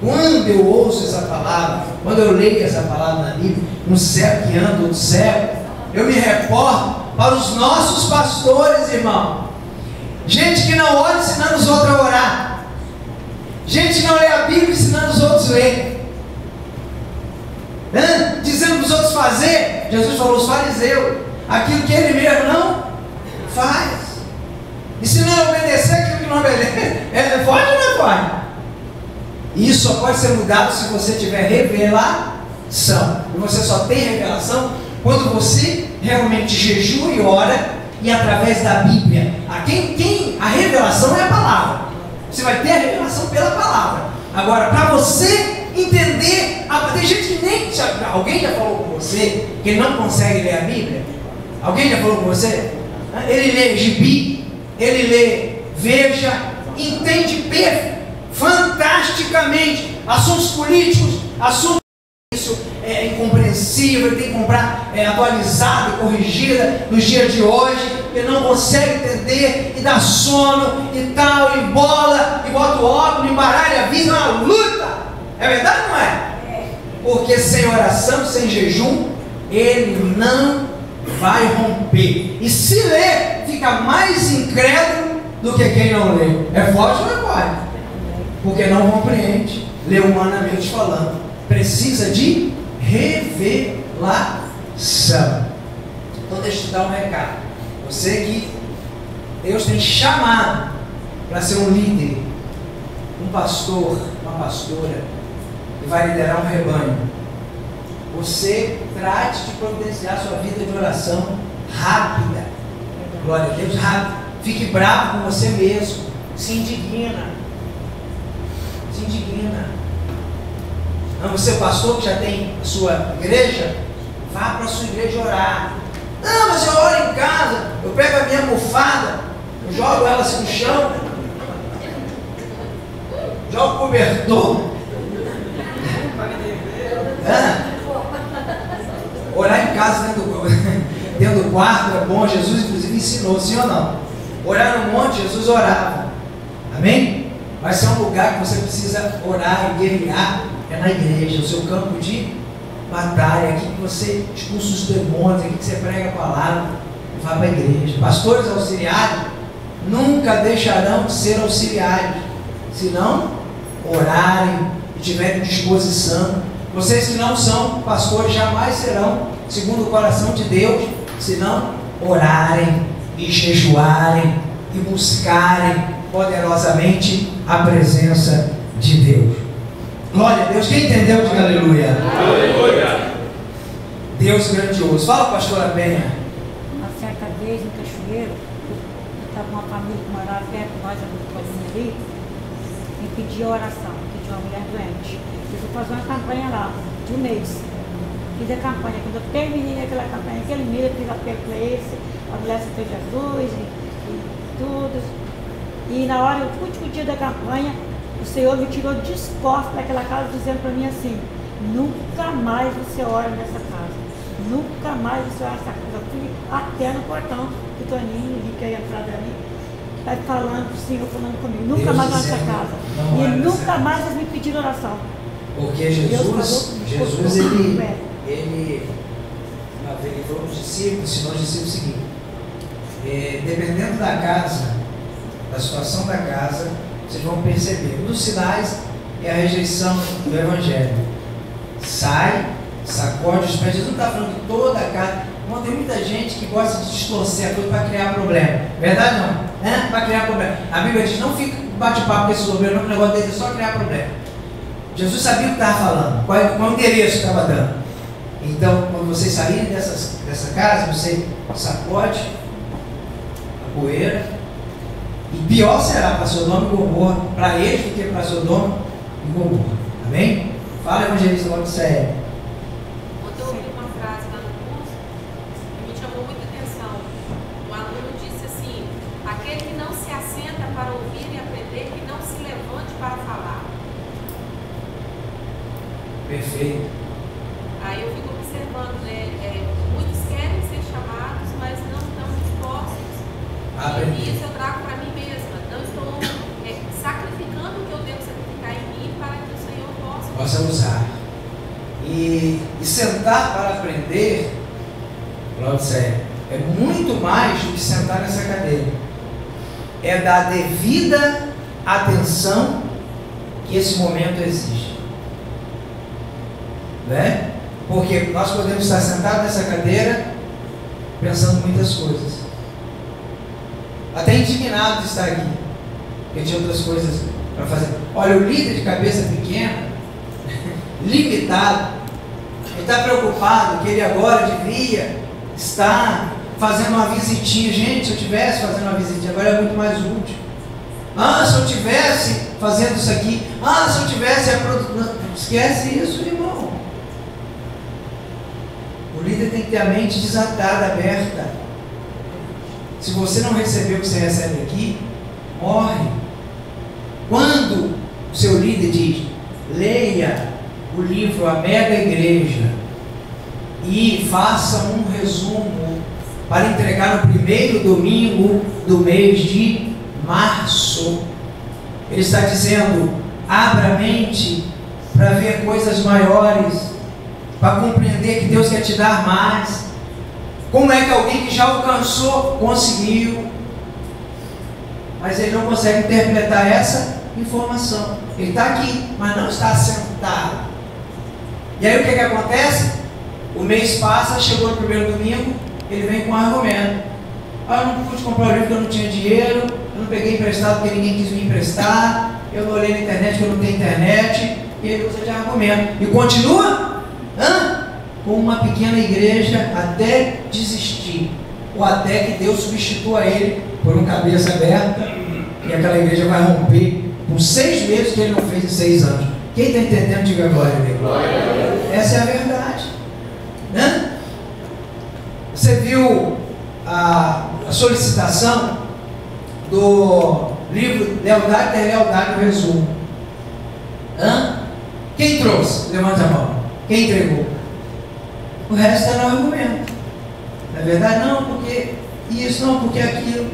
Quando eu ouço essa palavra, quando eu leio essa palavra na Bíblia, um cego guiando outro cego, eu me reporto para os nossos pastores, irmão. Gente que não ora ensinando os outros a orar. Gente que não lê a Bíblia ensinando os outros a ler. Dizendo para os outros fazer. Jesus falou aos fariseus aquilo que ele mesmo não faz. E se não obedecer aquilo que não obedece, pode ou não pode? Isso só pode ser mudado se você tiver revelação. E você só tem revelação quando você realmente jejua e ora, e através da Bíblia. A revelação é a palavra. Você vai ter a revelação pela palavra. Agora, para você entender, tem gente que nem sabe. Alguém já falou com você que ele não consegue ler a Bíblia? Alguém já falou com você? Ele lê gibi, ele lê Veja, entende fantasticamente assuntos políticos, assuntos. Isso é incompreensível, ele tem que comprar atualizada e corrigida nos dias de hoje. Ele não consegue entender e dá sono e tal, e bola, e bota o óculos, embaralha a vida, é uma luta. É verdade ou não é? Porque sem oração, sem jejum, ele não vai romper. E se ler, fica mais incrédulo do que quem não lê. É forte ou não é forte? Porque não compreende, lê humanamente falando. Precisa de revelação. Então deixa eu te dar um recado. Você que Deus tem chamado para ser um líder, um pastor, uma pastora, que vai liderar um rebanho. Você trate de providenciar sua vida de oração rápida. Glória a Deus, rápido. Fique bravo com você mesmo. Se indigna. Se indigna. Não, você é pastor que já tem a sua igreja, vá para a sua igreja orar. Não, mas eu oro em casa, eu pego a minha almofada, eu jogo ela assim no chão, jogo o cobertor. Orar em casa dentro do quarto é bom. Jesus inclusive ensinou, sim ou não? Orar no monte, Jesus orava. Amém? Vai ser um lugar que você precisa orar e guerrear. É na igreja, o seu campo de batalha, aqui que você expulsa os demônios, aqui que você prega a palavra, vá para a igreja. Pastores auxiliares nunca deixarão de ser auxiliares, se não orarem e tiverem disposição. Vocês que não são pastores jamais serão, segundo o coração de Deus, se não orarem e jejuarem e buscarem poderosamente a presença de Deus. Glória a Deus. Quem entendeu, diga aleluia. Aleluia. Deus grandioso. Fala, pastora Penha. Uma certa vez no Cachoeiro, eu estava com uma família que morava perto de nós, ali, e pedi oração, pedi uma mulher doente. Eu fui fazer uma campanha lá, de um mês. Fiz a campanha. Quando eu terminei aquela campanha, aquele mês, eu fiz apelo para esse, a mulher se fez Jesus e tudo. E na hora, no último dia da campanha, o Senhor me tirou disposto daquela casa, dizendo para mim assim: nunca mais você ora nessa casa, nunca mais você ora nessa casa. Eu fui até no portão do Toninho, vi que ia entrar ali, vai falando, o Senhor falando comigo: nunca Deus mais nessa casa. E nunca mais eles me pediram oração. Porque Jesus uma vez ele falou para os discípulos, ensinou os discípulos o seguinte: dependendo da casa, da situação da casa, vocês vão perceber, um dos sinais é a rejeição do Evangelho. Sai, sacode os pés. Jesus não está falando de toda a casa. Não, tem muita gente que gosta de distorcer a coisa para criar problema. Verdade não? Para criar problema. A Bíblia diz: não fica bate-papo com esses obreiros, não, o negócio deles é só criar problema. Jesus sabia o que estava falando, qual o endereço que estava dando. Então, quando vocês saírem dessa casa, você sacode a poeira. E pior será para Sodoma e Gomorra, para eles, do que para Sodoma e Gomorra. Amém? Fala, evangelista, logo sério. Ontem eu ouvi uma frase lá no curso que me chamou muita atenção. Um aluno disse assim: aquele que não se assenta para ouvir e aprender, que não se levante para falar. Perfeito. Aí eu fico observando, né? Muitos querem ser chamados, mas não estão dispostos. E isso eu trago para mim mesma. Não estou sacrificando o que eu devo sacrificar em mim para que o Senhor possa usar. E sentar para aprender, é muito mais do que sentar nessa cadeira. É dar devida atenção que esse momento exige. Né? Porque nós podemos estar sentados nessa cadeira pensando muitas coisas. Até indignado de estar aqui, porque tinha outras coisas para fazer. Olha, o líder de cabeça pequena, limitado, ele está preocupado que ele agora devia estar fazendo uma visitinha. Gente, se eu estivesse fazendo uma visitinha, agora é muito mais útil. Se eu estivesse fazendo isso aqui, se eu estivesse... Esquece isso, irmão. líder tem que ter a mente desatada, aberta. Se você não receber o que você recebe aqui, morre. Quando o seu líder diz, leia o livro A Mega Igreja e faça um resumo para entregar no primeiro domingo do mês de março, ele está dizendo, abra a mente para ver coisas maiores, para compreender que Deus quer te dar mais. Como é que alguém que já alcançou, conseguiu, mas ele não consegue interpretar essa informação? Ele está aqui, mas não está sentado. E aí o que acontece? O mês passa, chegou no primeiro domingo, ele vem com um argumento. Eu não pude comprar o livro porque eu não tinha dinheiro, eu não peguei emprestado porque ninguém quis me emprestar, eu não olhei na internet porque eu não tenho internet, e ele usa de argumento. E continua com uma pequena igreja até desistir, ou até que Deus substitua ele por uma cabeça aberta, e aquela igreja vai romper com 6 meses que ele não fez em 6 anos. Quem está entendendo, diga glória a Deus. Essa é a verdade. Você viu a solicitação do livro Lealdade e Lealdade, o resumo. Quem trouxe? Levanta a mão. Quem entregou? O resto era um argumento. Não é verdade? Não, porque isso, não, porque aquilo.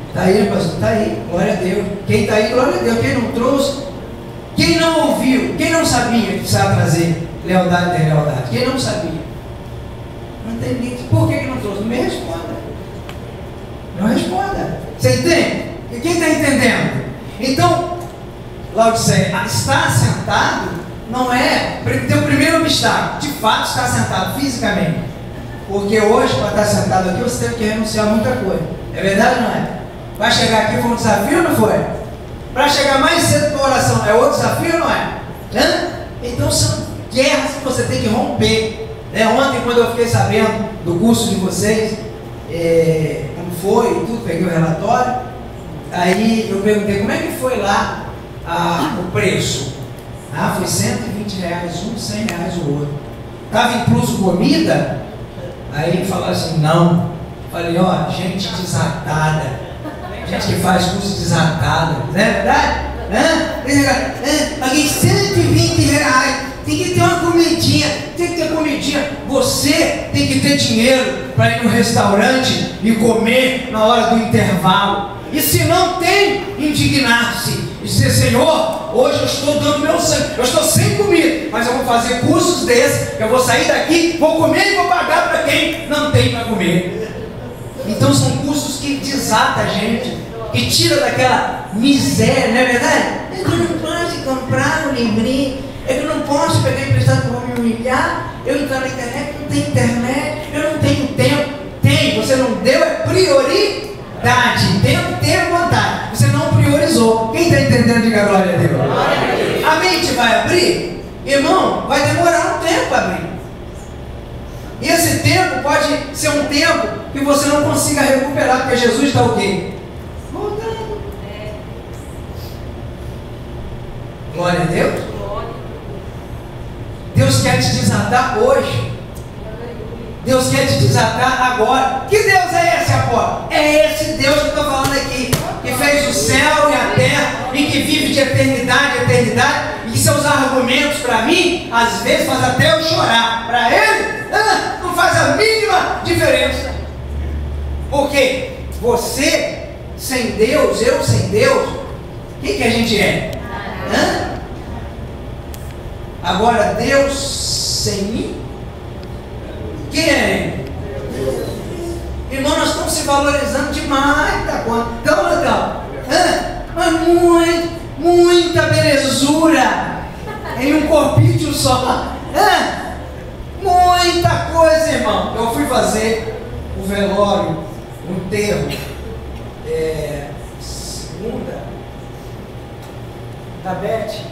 Está aí, pastor? Está aí, glória a Deus. Quem está aí, glória a Deus. Quem não trouxe? Quem não ouviu? Quem não sabia que precisava trazer lealdade e lealdade? Quem não sabia? Não entendi. Por que não trouxe? Não me responda. Não responda. Você entende? E quem está entendendo? Então, Laodiceia, estar sentado não é teu primeiro obstáculo. De fato, estar sentado fisicamente. Porque hoje, para estar sentado aqui, você teve que renunciar a muita coisa. É verdade ou não é? Vai chegar aqui, foi um desafio ou não foi? Para chegar mais cedo para a oração, é outro desafio ou não é? Então são guerras que você tem que romper. Ontem, quando eu fiquei sabendo do curso de vocês, como foi e tudo, peguei o relatório, aí eu perguntei como é que foi lá o preço. Foi R$120 um, R$100 o outro. Estava incluso comida? Aí falaram assim, não. Falei, gente desatada. Gente que faz curso desatada. Não é verdade? Paguei R$120. Tem que ter uma comidinha. Tem que ter comidinha. Você tem que ter dinheiro para ir no restaurante e comer na hora do intervalo. E se não tem, indignar-se. E dizer, Senhor, hoje eu estou dando meu sangue. Eu estou sem comida. Mas eu vou fazer cursos desses. Eu vou sair daqui, vou comer e vou pagar para quem não tem para comer. Então são cursos que desatam a gente, que tira daquela miséria, não é verdade? É que eu não posso comprar um livrinho, é que eu não posso pegar emprestado para me humilhar, eu entrar na internet, não tenho internet, eu não tenho tempo. Tem, você não deu, é prioridade. Tempo, ter vontade. Você não priorizou. Quem está entendendo, diga glória a Deus. A mente vai abrir? Irmão, vai demorar um tempo a abrir. E esse tempo pode ser um tempo que você não consiga recuperar, porque Jesus está o quê? Voltando. Glória a Deus. Deus quer te desatar hoje. Deus quer te desatar agora. Que Deus é esse, Apolo? É esse Deus que eu estou falando aqui, que fez o céu e a terra e que vive de eternidade a eternidade, e que seus argumentos para mim, às vezes, faz até eu chorar. Para ele, não faz a mínima diferença. Porque você sem Deus, eu sem Deus, o que a gente é? Agora, Deus sem mim, quem é ele? Irmão, nós estamos se valorizando demais, tá bom? Então, mas muita belezura em um corpinho só. Muita coisa, irmão. Eu fui fazer o velório, o enterro, segunda, da Beth.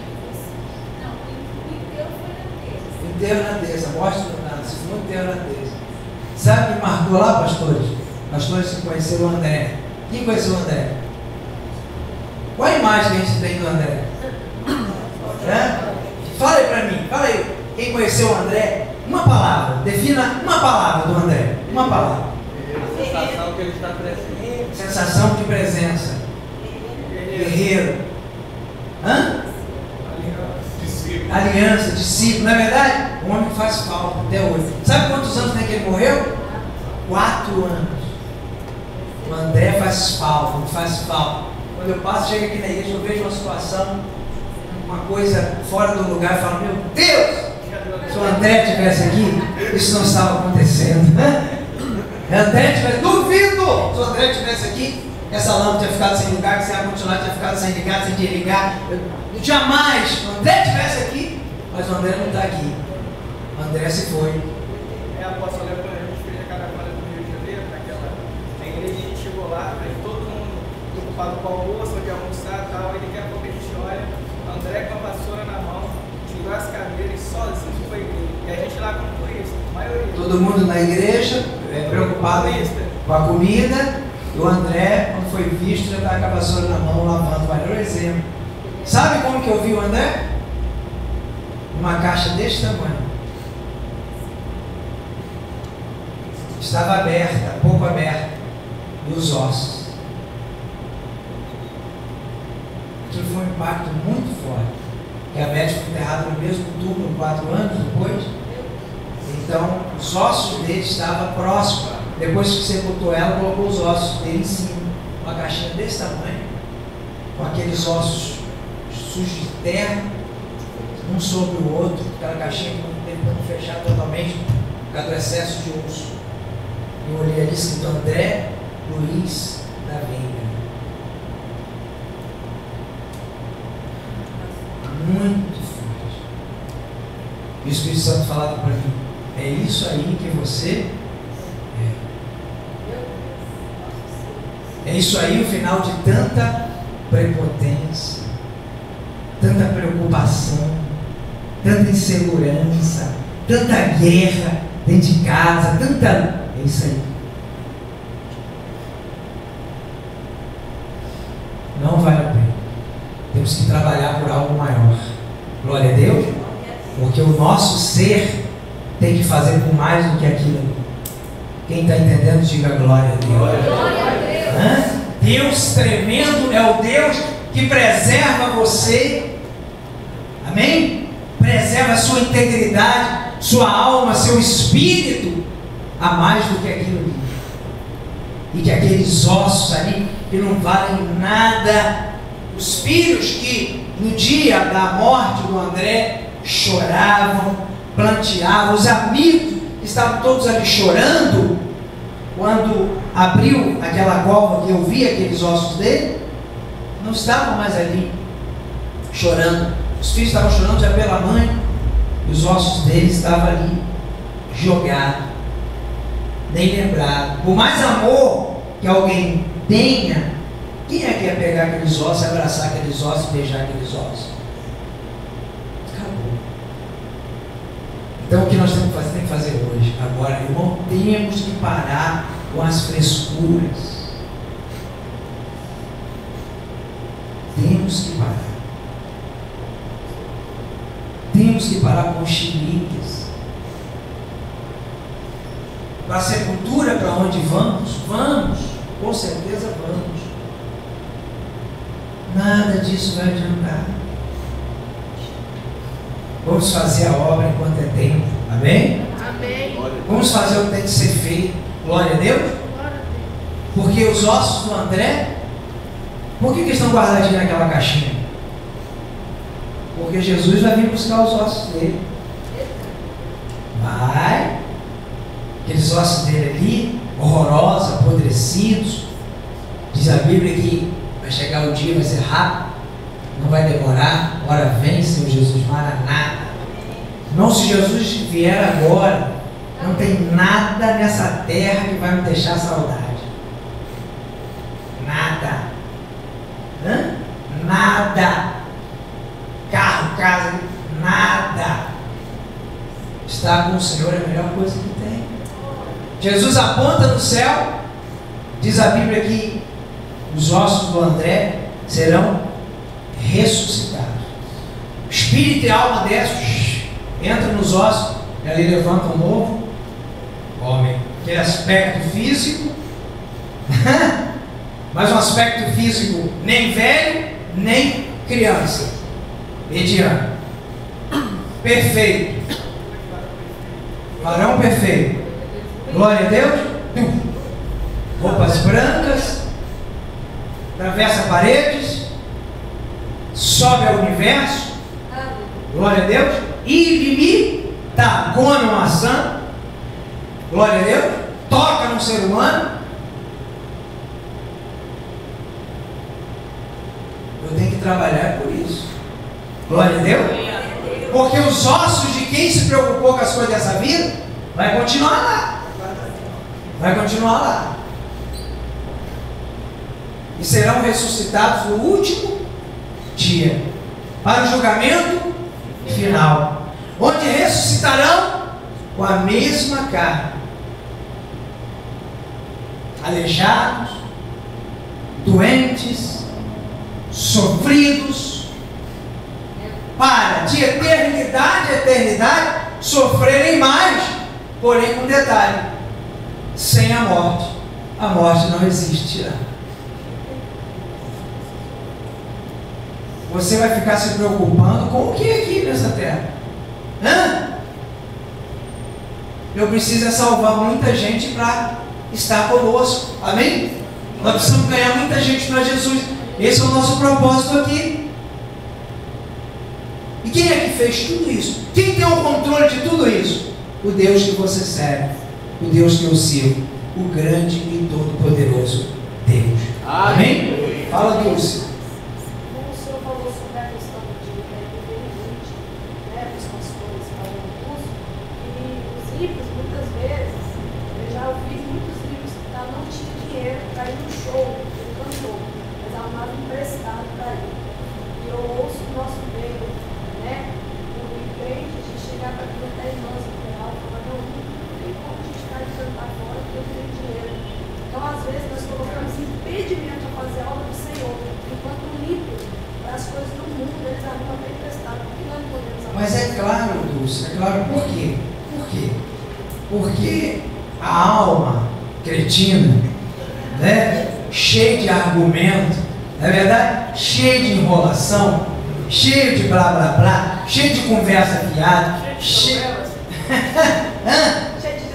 Não, o enterro foi na terça. Enterro na terça, mostra na segunda, enterro na terça. Sabe o que marcou lá, pastores? Pastores que conheceram o André. Quem conheceu o André? Qual a imagem que a gente tem do André? Fala aí pra mim, fala aí. Quem conheceu o André? Uma palavra. Defina uma palavra do André. Uma palavra. A sensação que ele está presente. Sensação de presença. Guerreiro. Hã? Aliança, discípulo. Não é verdade? Um homem que faz falta até hoje. Sabe quantos anos tem que ele morreu? 4 anos. O André faz falta, não faz falta. Quando eu passo, chego aqui na igreja, eu vejo uma situação, uma coisa fora do lugar, e falo, meu Deus, se o André estivesse aqui, isso não estava acontecendo. André tivesse, duvido, se o André estivesse aqui, essa lâmpada tinha ficado sem ligar, que esse ar-condicionado tinha ficado sem ligar, sem desligar. Jamais, se o André estivesse aqui, mas o André não está aqui. O André se foi. Apóstolo, a gente fez a caravana do Rio de Janeiro, a igreja, a gente chegou lá, todo mundo preocupado com o almoço, onde almoçar e tal, e daqui a pouco a gente olha, André com a vassoura na mão, tirou as cadeiras e sozinho foi a igreja. E a gente lá como turista, a maioria. Todo mundo na igreja, preocupado com a comida, e o André, quando foi visto, já estava com a vassoura na mão, lavando. Valeu o exemplo. Sabe como que eu vi o André? Uma caixa deste tamanho. Estava aberta, pouco aberta, e os ossos. Aquilo foi um impacto muito forte. Porque a Beth foi enterrada no mesmo túmulo 4 anos depois. Então, os ossos dele estavam próximos. Depois que você botou ela, colocou os ossos dele em cima. Uma caixinha desse tamanho, com aqueles ossos sujos de terra, um sobre o outro, aquela caixinha que não teve como fechar totalmente, por causa do excesso de osso. Eu olhei ali escrito André Luiz da Veiga. Muito forte. E o Espírito Santo falava para mim, é isso aí que você é. É isso aí o final de tanta prepotência, tanta preocupação, tanta insegurança, tanta guerra dentro de casa, tanta... É isso aí. Não vale a pena. Temos que trabalhar por algo maior. Glória a Deus. Porque o nosso ser tem que fazer por mais do que aquilo. Quem está entendendo, diga glória a Deus. Glória a Deus. Deus tremendo é o Deus que preserva você. Amém? Preserva a sua integridade, sua alma, seu espírito. A mais do que aquilo ali. E que aqueles ossos ali que não valem nada. Os filhos que no dia da morte do André choravam, planteavam, os amigos que estavam todos ali chorando, quando abriu aquela cova que eu vi aqueles ossos dele, não estavam mais ali chorando. Os filhos estavam chorando já pela mãe, e os ossos dele estavam ali jogados. Nem lembrado. Por mais amor que alguém tenha, quem é que ia pegar aqueles ossos, abraçar aqueles ossos e beijar aqueles ossos? Acabou. Então o que nós temos que fazer hoje? Agora, irmão, temos que parar com as frescuras. Temos que parar. Temos que parar com os chiliques. Para a sepultura, para onde vamos? Vamos, com certeza vamos. Nada disso vai adiantar. Vamos fazer a obra enquanto é tempo. Amém? Amém. Vamos fazer o que tem que ser feito. Glória a Deus. Porque os ossos do André, por que estão guardadinhos naquela caixinha? Porque Jesus vai vir buscar os ossos dele. Vai. Aqueles ossos dele ali, horrorosos, apodrecidos. Diz a Bíblia que vai chegar o dia, vai ser rápido, não vai demorar. Ora vem, Senhor Jesus, maranata. Não, se Jesus vier agora, não tem nada nessa terra que vai me deixar saudade. Nada. Nada. Carro, casa, nada. Estar com o Senhor é a melhor coisa que tem. Jesus aponta no céu, diz a Bíblia que os ossos do André serão ressuscitados. Espírito e alma desce, entra nos ossos E ali levanta um novo homem. Aquele aspecto físico, mas um aspecto físico nem velho, nem criança. Mediano. Perfeito. Varão perfeito. Glória a Deus. Roupas brancas. Atravessa paredes. Sobe ao universo. Glória a Deus. Ilimita. Come uma maçã. Glória a Deus. Toca no ser humano. Eu tenho que trabalhar por isso. Glória a Deus. Porque os ossos de quem se preocupou com as coisas dessa vida vai continuar lá. Vai continuar lá. E serão ressuscitados no último dia, para o julgamento final, onde ressuscitarão com a mesma carne, aleijados, doentes, sofridos, para de eternidade a eternidade sofrerem mais, porém com detalhe: sem a morte. A morte não existirá. Você vai ficar se preocupando com o que aqui nessa terra? Eu preciso salvar muita gente para estar conosco. Amém? Nós precisamos ganhar muita gente para Jesus. Esse é o nosso propósito aqui. E quem é que fez tudo isso? Quem tem o controle de tudo isso? O Deus que você serve, o Deus que eu sirvo, o grande e todo-poderoso Deus. Amém? Fala, Dulce. Como o senhor falou sobre a questão de viver limite, os pastores falando curso, e os livros, muitas vezes, eu já ouvi muitos livros que não tinha dinheiro para ir no show, ele cantou, mas arrumava emprestado para ir. E eu ouço o nosso meio, o crente, de chegar para aqui até irmãs no geral, falar, não tem como a gente vai cantar fora porque eu tenho dinheiro. Então, às vezes, nós colocamos impedimento a fazer a obra do Senhor, enquanto o livro, para as coisas do mundo, eles arrumam bem emprestado. Por que nós não podemos arrumar? Mas é claro, Dulce, é claro. Por quê? Por quê? Porque a alma cretina, cheia de argumento, não é verdade? Cheia de enrolação, cheio de blá blá blá, cheio de conversa fiada,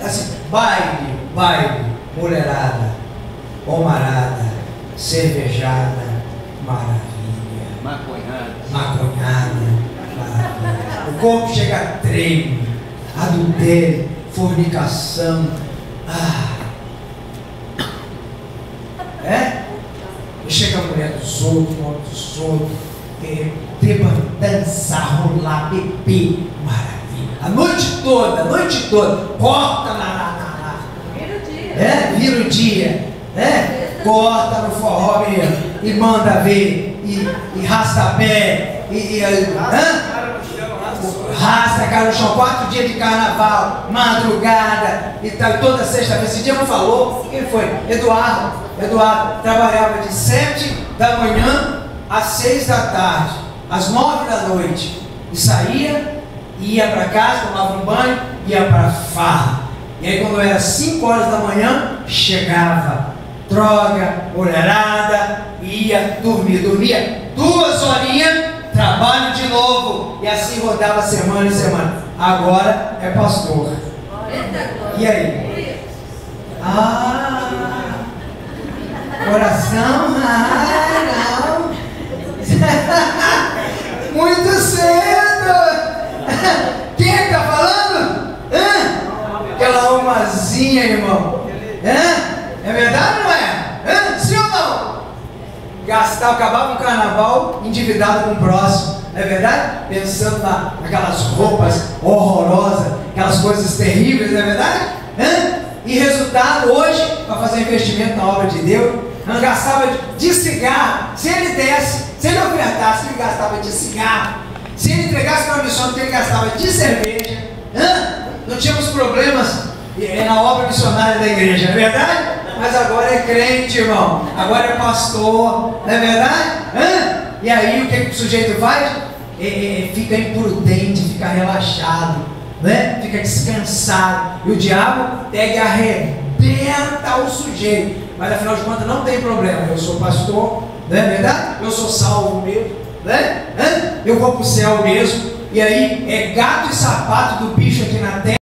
assim, baile, mulherada, homarada, cervejada, maravilha, maconhada, maravilha. O corpo chega a treme, adultério, fornicação. E chega a mulher dos outros, o homem dos outros, beba, dançar, rolar, beber, maravilha. A noite toda, corta Vira o dia. Vira o dia, corta no forró mesmo, e manda ver, e rasta pé, rasta cara no chão, 4 dias de carnaval, madrugada e tal, toda sexta-feira. Esse dia não falou, quem foi? Eduardo trabalhava de 7 da manhã às 6 da tarde, às 9 da noite, e saía, ia para casa, tomava um banho, ia para farra. E aí quando era 5 horas da manhã, chegava, droga, mulherada, ia dormir, dormia 2 horinhas, trabalho de novo, e assim rodava semana em semana. Agora é pastor. E aí? Coração, não. Muito cedo. Quem é que tá falando? Aquela almazinha, irmão. É verdade ou não é? Sim ou não? Acabava um carnaval endividado com o próximo. Não é verdade? Pensando naquelas roupas horrorosas, aquelas coisas terríveis, não é verdade? E resultado, hoje, para fazer investimento na obra de Deus, não gastava de cigarro. Se ele desse, se ele ofertasse, ele gastava de cigarro. Se ele entregasse para uma missão, ele gastava de cerveja. Não tínhamos problemas na obra missionária da igreja, não é verdade? Mas agora é crente, irmão. Agora é pastor, não é verdade? E aí o que o sujeito faz? Fica imprudente, fica relaxado. né? Fica descansado. E o diabo pega e arrebenta o sujeito. Mas afinal de contas não tem problema. Eu sou pastor, não é verdade? Eu sou salvo mesmo, né? Eu vou para o céu mesmo. E aí é gato e sapato do bicho aqui na terra.